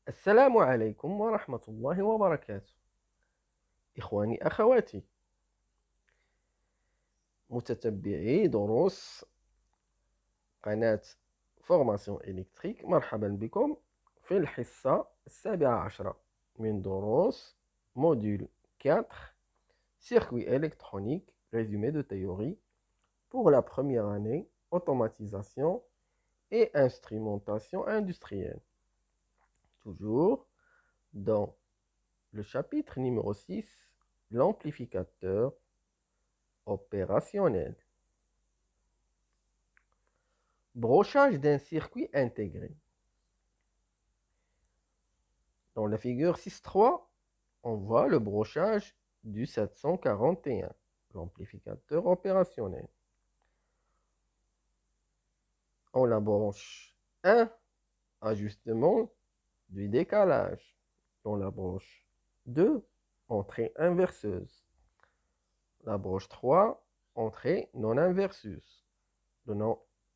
السلام عليكم ورحمة الله وبركاته. إخواني أخواتي متتبعي دروس قناة فورماسيون إلكتريك، مرحبا بكم في الحصة 17 من دروس موديول 4 Circuit électronique, résumé de théorie pour la première année, automatisation et instrumentation industrielle. Toujours dans le chapitre numéro 6, l'amplificateur opérationnel. Brochage d'un circuit intégré. Dans la figure 6.3, on voit le brochage du 741, l'amplificateur opérationnel. On la branche 1, ajustement du décalage. On la branche 2, entrée inverseuse. La branche 3, entrée non inverseuse.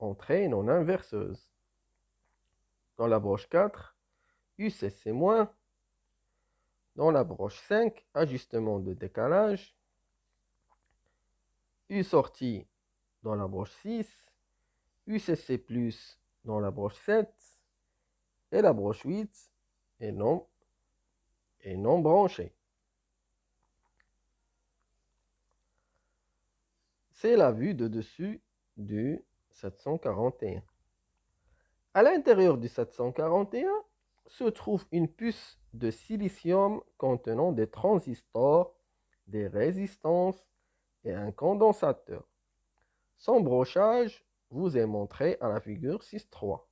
Entrée non inverseuse. Dans la branche 4, UCC-. Dans la branche 5, ajustement de décalage. U sortie dans la branche 6, UCC+, dans la branche 7, et la branche 8 est non branchée. C'est la vue de dessus du 741. À l'intérieur du 741 se trouve une puce de silicium contenant des transistors, des résistances et un condensateur. Son brochage vous est montré à la figure 6.3.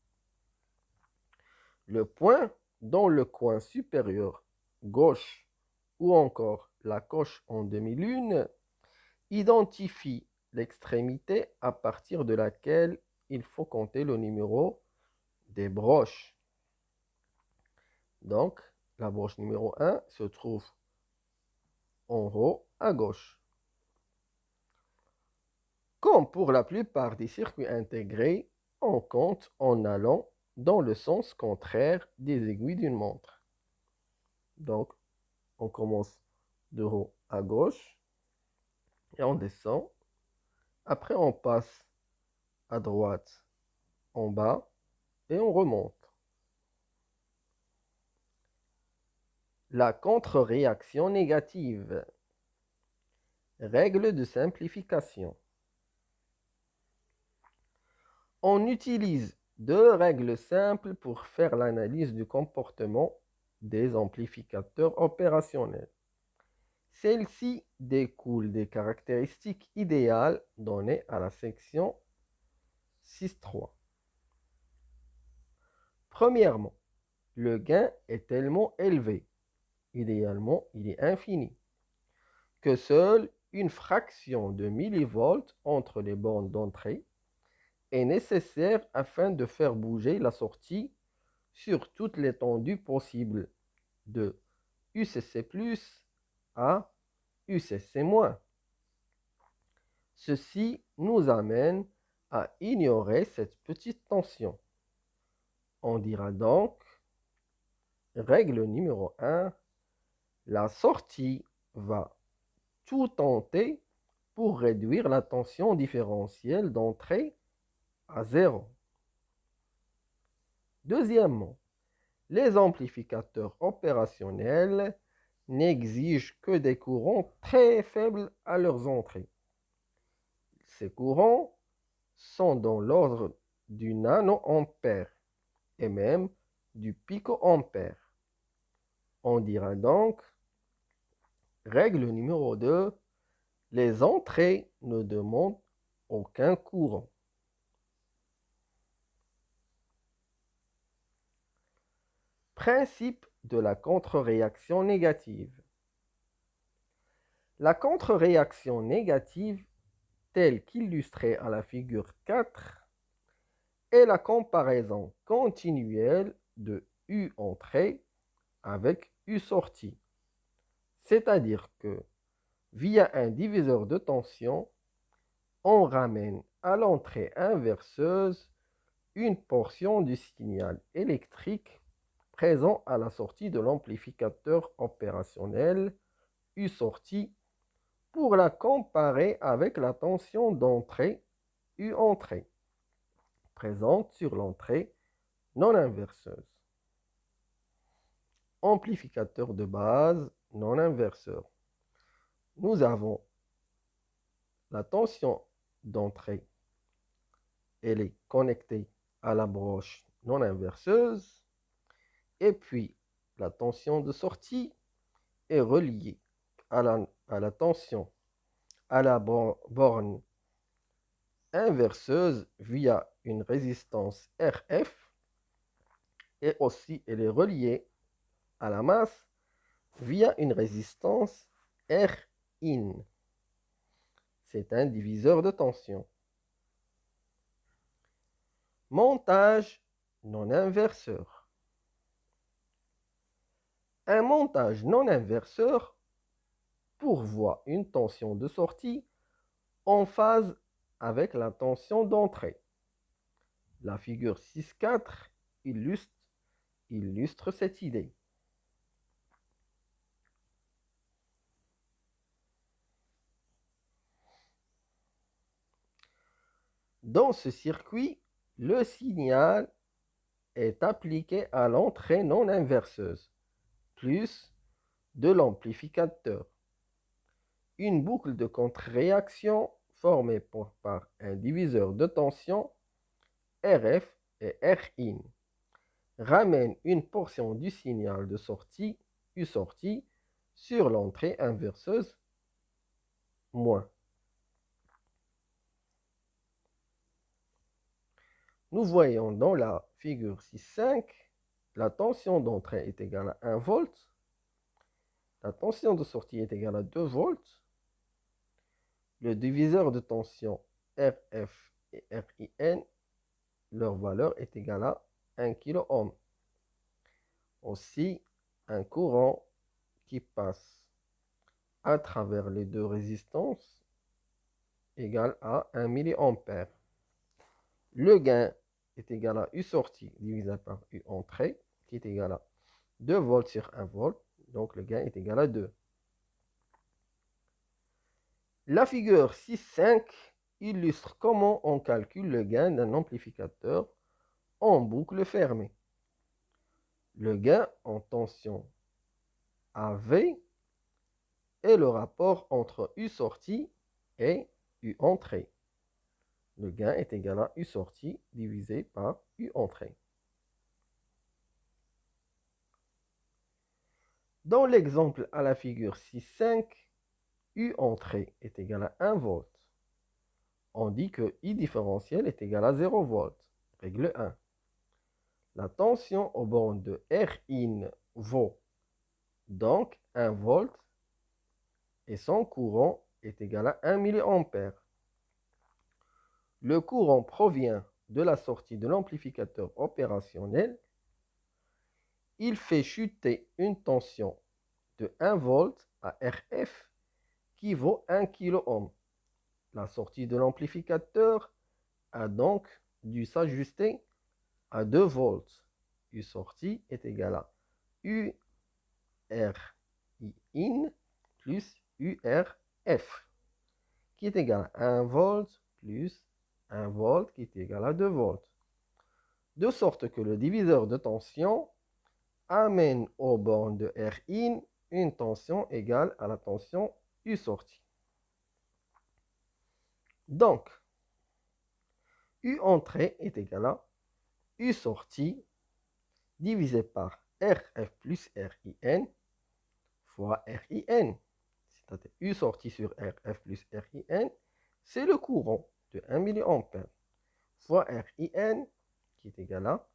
Le point dans le coin supérieur gauche ou encore la coche en demi-lune identifie l'extrémité à partir de laquelle il faut compter le numéro des broches. Donc, la broche numéro 1 se trouve en haut à gauche. Comme pour la plupart des circuits intégrés, on compte en allant dans le sens contraire des aiguilles d'une montre. Donc, on commence de haut à gauche et on descend. Après, on passe à droite en bas et on remonte. La contre-réaction négative. Règle de simplification. On utilise deux règles simples pour faire l'analyse du comportement des amplificateurs opérationnels. Celles-ci découlent des caractéristiques idéales données à la section 6.3. Premièrement, le gain est tellement élevé, idéalement il est infini, que seule une fraction de millivolts entre les bornes d'entrée est nécessaire afin de faire bouger la sortie sur toute l'étendue possible de UCC+ à UCC-. Ceci nous amène à ignorer cette petite tension. On dira donc, règle numéro 1, la sortie va tout tenter pour réduire la tension différentielle d'entrée à 0. Deuxièmement, les amplificateurs opérationnels n'exigent que des courants très faibles à leurs entrées. Ces courants sont dans l'ordre du nanoampère et même du picoampère. On dira donc, règle numéro 2, les entrées ne demandent aucun courant. Principe de la contre-réaction négative. La contre-réaction négative, telle qu'illustrée à la figure 4, est la comparaison continuelle de U entrée avec U sortie. C'est-à-dire que, via un diviseur de tension, on ramène à l'entrée inverseuse une portion du signal électrique présent à la sortie de l'amplificateur opérationnel U sortie pour la comparer avec la tension d'entrée U entrée présente sur l'entrée non inverseuse. Amplificateur de base non inverseur. Nous avons la tension d'entrée. Elle est connectée à la broche non inverseuse. Et puis, la tension de sortie est reliée à la tension, à la borne inverseuse via une résistance RF. Et aussi, elle est reliée à la masse via une résistance Rin. C'est un diviseur de tension. Montage non inverseur. Un montage non inverseur pourvoit une tension de sortie en phase avec la tension d'entrée. La figure 6.4 illustre cette idée. Dans ce circuit, le signal est appliqué à l'entrée non inverseuse, plus de l'amplificateur. Une boucle de contre-réaction formée par un diviseur de tension RF et Rin ramène une portion du signal de sortie U sortie sur l'entrée inverseuse moins. Nous voyons dans la figure 6.5, la tension d'entrée est égale à 1 volt, la tension de sortie est égale à 2 volts, le diviseur de tension RF et RIN, leur valeur est égale à 1 kΩ. Aussi, un courant qui passe à travers les deux résistances égale à 1 mA. Le gain est égal à U sortie divisé par U entrée, qui est égal à 2 volts sur 1 volt. Donc le gain est égal à 2. La figure 6.5 illustre comment on calcule le gain d'un amplificateur en boucle fermée. Le gain en tension AV est le rapport entre U sortie et U entrée. Le gain est égal à U sortie divisé par U entrée. Dans l'exemple à la figure 6.5, U entrée est égal à 1 volt. On dit que I différentiel est égal à 0 volt. Règle 1. La tension aux bornes de Rin vaut donc 1 volt et son courant est égal à 1 mA. Le courant provient de la sortie de l'amplificateur opérationnel. Il fait chuter une tension de 1 volt à RF qui vaut 1 kΩ. La sortie de l'amplificateur a donc dû s'ajuster à 2 volts. U sortie est égal à U RIN plus URF, qui est égal à 1 volt plus 1 volt, qui est égal à 2 volts. De sorte que le diviseur de tension amène aux bornes de Rin une tension égale à la tension U sortie. Donc, U entrée est égal à U sortie divisé par RF plus RIN fois RIN. C'est-à-dire U sortie sur RF plus RIN, c'est le courant de 1 mA fois RIN qui est égal à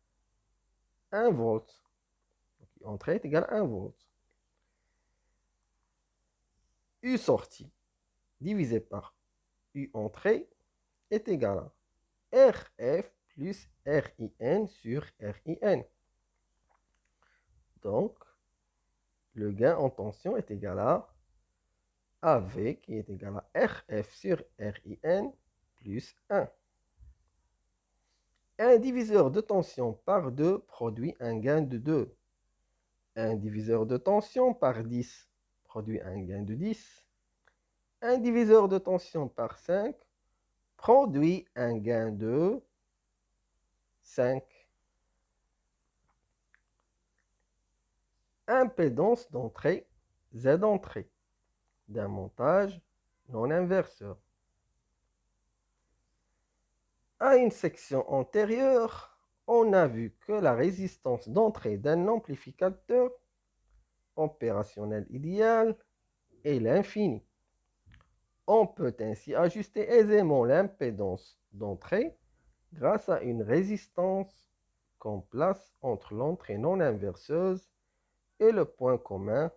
1 volt. Donc, U entrée est égal à 1 volt. U sortie divisé par U entrée est égal à RF plus RIN sur RIN. Donc, le gain en tension est égal à AV qui est égal à RF sur RIN plus 1. Un diviseur de tension par 2 produit un gain de 2. Un diviseur de tension par 10 produit un gain de 10. Un diviseur de tension par 5 produit un gain de 5. Impédance d'entrée, Z entrée, d'un montage non inverseur. À une section antérieure, on a vu que la résistance d'entrée d'un amplificateur opérationnel idéal est l'infini. On peut ainsi ajuster aisément l'impédance d'entrée grâce à une résistance qu'on place entre l'entrée non inverseuse et le point commun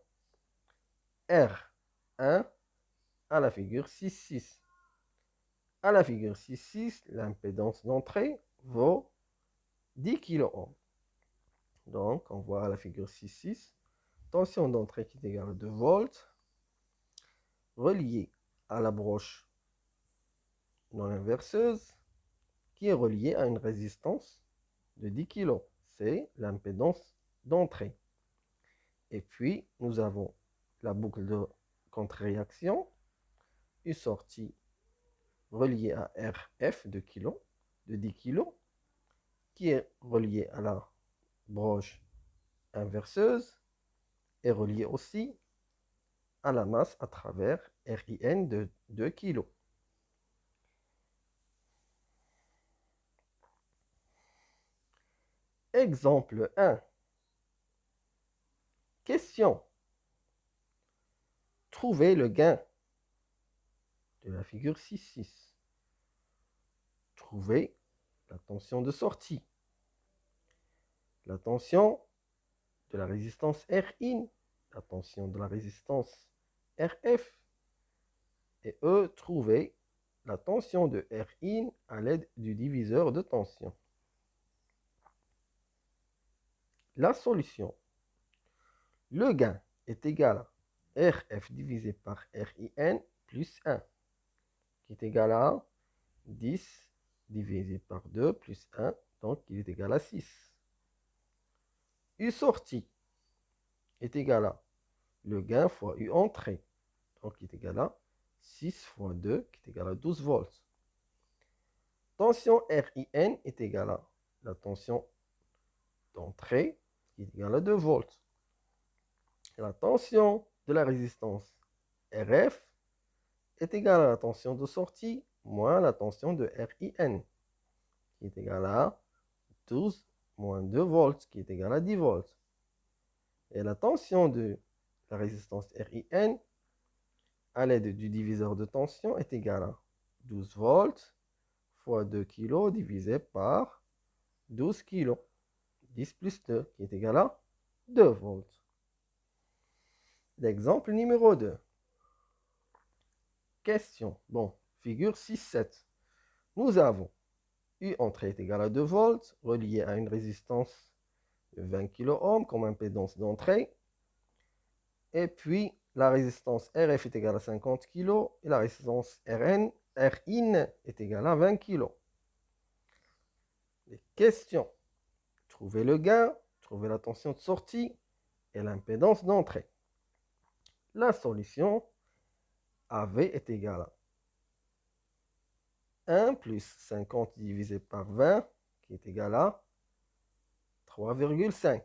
R1 à la figure 6.6. À la figure 6.6, l'impédance d'entrée vaut 10 kΩ. Donc, on voit à la figure 6.6, tension d'entrée qui est égale à 2 volts, reliée à la broche non inverseuse, qui est reliée à une résistance de 10 kΩ. C'est l'impédance d'entrée. Et puis, nous avons la boucle de contre-réaction, une sortie reliée à RF de 10 kg, qui est reliée à la broche inverseuse et reliée aussi à la masse à travers RIN de 2 kg. Exemple 1. Question. Trouvez le gain de la figure 6.6. Trouvez la tension de sortie. La tension de la résistance RIN, la tension de la résistance RF, et trouver la tension de RIN à l'aide du diviseur de tension. La solution. Le gain est égal à RF divisé par RIN plus 1, qui est égal à 10 divisé par 2 plus 1, donc il est égal à 6. U sortie est égal à le gain fois U entrée, donc il est égal à 6 fois 2, qui est égal à 12 volts. Tension RIN est égale à la tension d'entrée, qui est égale à 2 volts. Et la tension de la résistance RF est égale à la tension de sortie moins la tension de RIN, qui est égale à 12 moins 2 volts, qui est égal à 10 volts. Et la tension de la résistance RIN à l'aide du diviseur de tension est égale à 12 volts fois 2 kg divisé par 12 kg. 10 plus 2, qui est égal à 2 volts. L'exemple numéro 2. Question. Bon, figure 6-7. Nous avons U entrée est égal à 2 volts, relié à une résistance de 20 kΩ comme impédance d'entrée. Et puis, la résistance RF est égale à 50 kg et la résistance RIN est égale à 20 kg. Les questions. Trouver le gain, trouver la tension de sortie et l'impédance d'entrée. La solution AV est égal à 1 plus 50 divisé par 20, qui est égal à 3,5.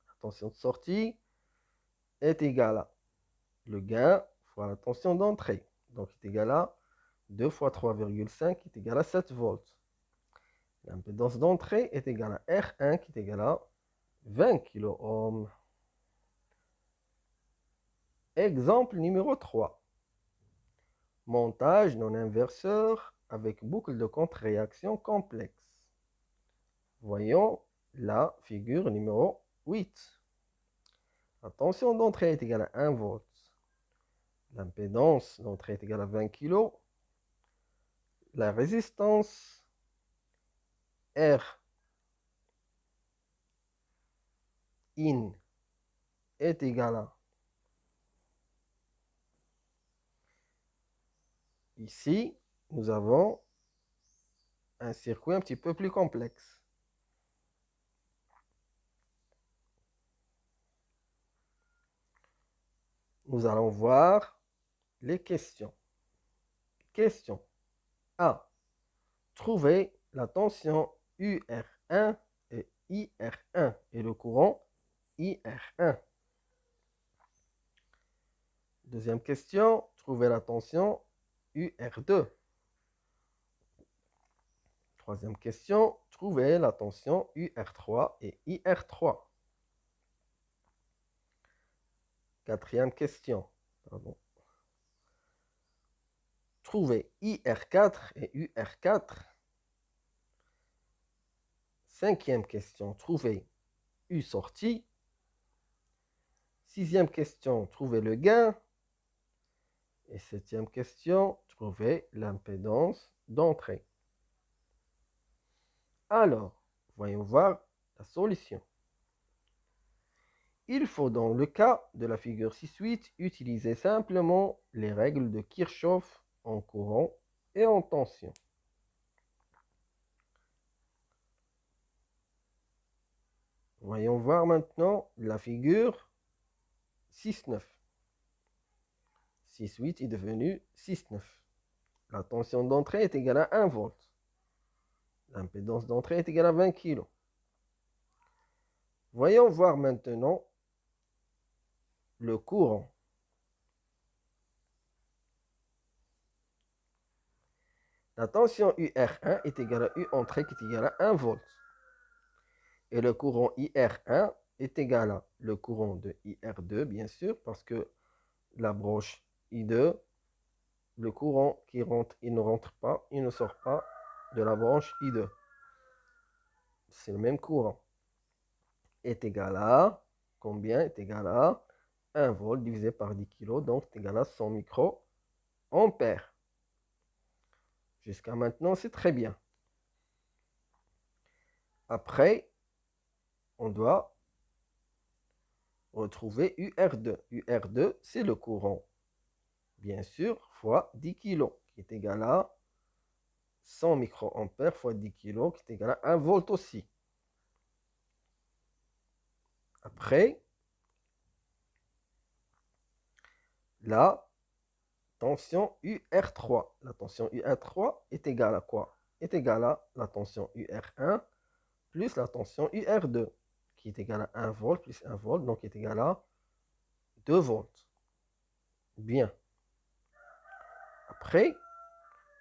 La tension de sortie est égale à le gain fois la tension d'entrée, donc est égal à 2 fois 3,5, qui est égal à 7 volts. L'impédance d'entrée est égale à R1, qui est égal à 20 kΩ. Exemple numéro 3. Montage non inverseur avec boucle de contre-réaction complexe. Voyons la figure numéro 8. La tension d'entrée est égale à 1 volt. L'impédance d'entrée est égale à 20 kg. La résistance R in est égale à, ici, nous avons un circuit un petit peu plus complexe. Nous allons voir les questions. Question A. Trouver la tension UR1 et IR1 et le courant IR1. Deuxième question. Trouver la tension UR2. Troisième question. Trouver la tension UR3 et IR3. Quatrième question. Pardon. Trouver IR4 et UR4. Cinquième question. Trouver U sortie. Sixième question. Trouver le gain. Et septième question. Trouver l'impédance d'entrée. Alors, voyons voir la solution. Il faut dans le cas de la figure 6-8 utiliser simplement les règles de Kirchhoff en courant et en tension. Voyons voir maintenant la figure 6-9. 6-8 est devenu 6-9. La tension d'entrée est égale à 1 volt. L'impédance d'entrée est égale à 20 kg. Voyons voir maintenant le courant. La tension UR1 est égale à U entrée qui est égale à 1 volt. Et le courant IR1 est égal à le courant de IR2, bien sûr, parce que la branche I2, le courant qui rentre, il ne rentre pas, il ne sort pas de la branche I2. C'est le même courant. Est égal à, combien est égal à 1 volt divisé par 10 kg, donc est égal à 100 microampères. Jusqu'à maintenant, c'est très bien. Après, on doit retrouver UR2. UR2, c'est le courant, bien sûr, fois 10 kg, qui est égal à 100 microampères fois 10 kg, qui est égal à 1 volt aussi. Après, la tension UR3. La tension UR3 est égale à quoi? Est égale à la tension UR1 plus la tension UR2, qui est égale à 1 volt plus 1 volt, donc est égal à 2 volts. Bien. Après,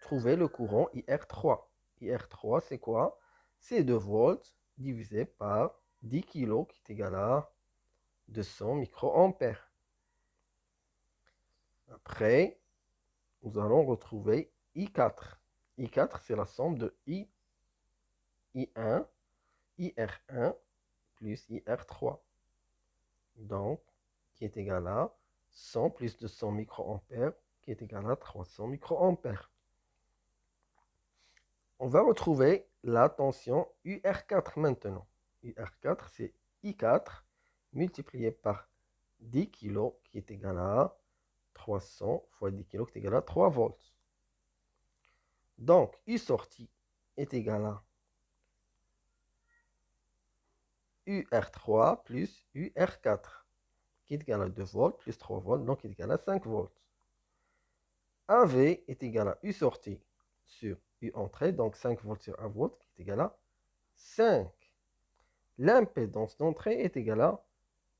trouver le courant IR3. IR3, c'est quoi? C'est 2 volts divisé par 10 kg, qui est égal à 200 microampères. Après, nous allons retrouver I4. I4, c'est la somme de I1, IR1 plus IR3. Donc, qui est égal à 100 plus 200 microampères, qui est égal à 300 microampères. On va retrouver la tension UR4 maintenant. UR4, c'est I4 multiplié par 10 kg, qui est égal à 300 fois 10 kg, qui est égal à 3 volts. Donc, U sortie est égal à UR3 plus UR4, qui est égal à 2 volts plus 3 volts, donc qui est égal à 5 volts. AV est égal à U sortie sur U entrée, donc 5 volts sur 1 volt, qui est égal à 5. L'impédance d'entrée est égale à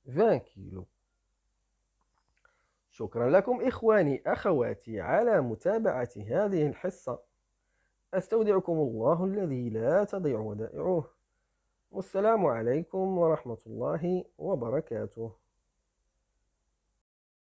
20 kg. شكرا لكم إخواني أخواتي على متابعة هذه الحصة. أستودعكم الله الذي لا تضيع ودائعه. والسلام عليكم ورحمة الله وبركاته.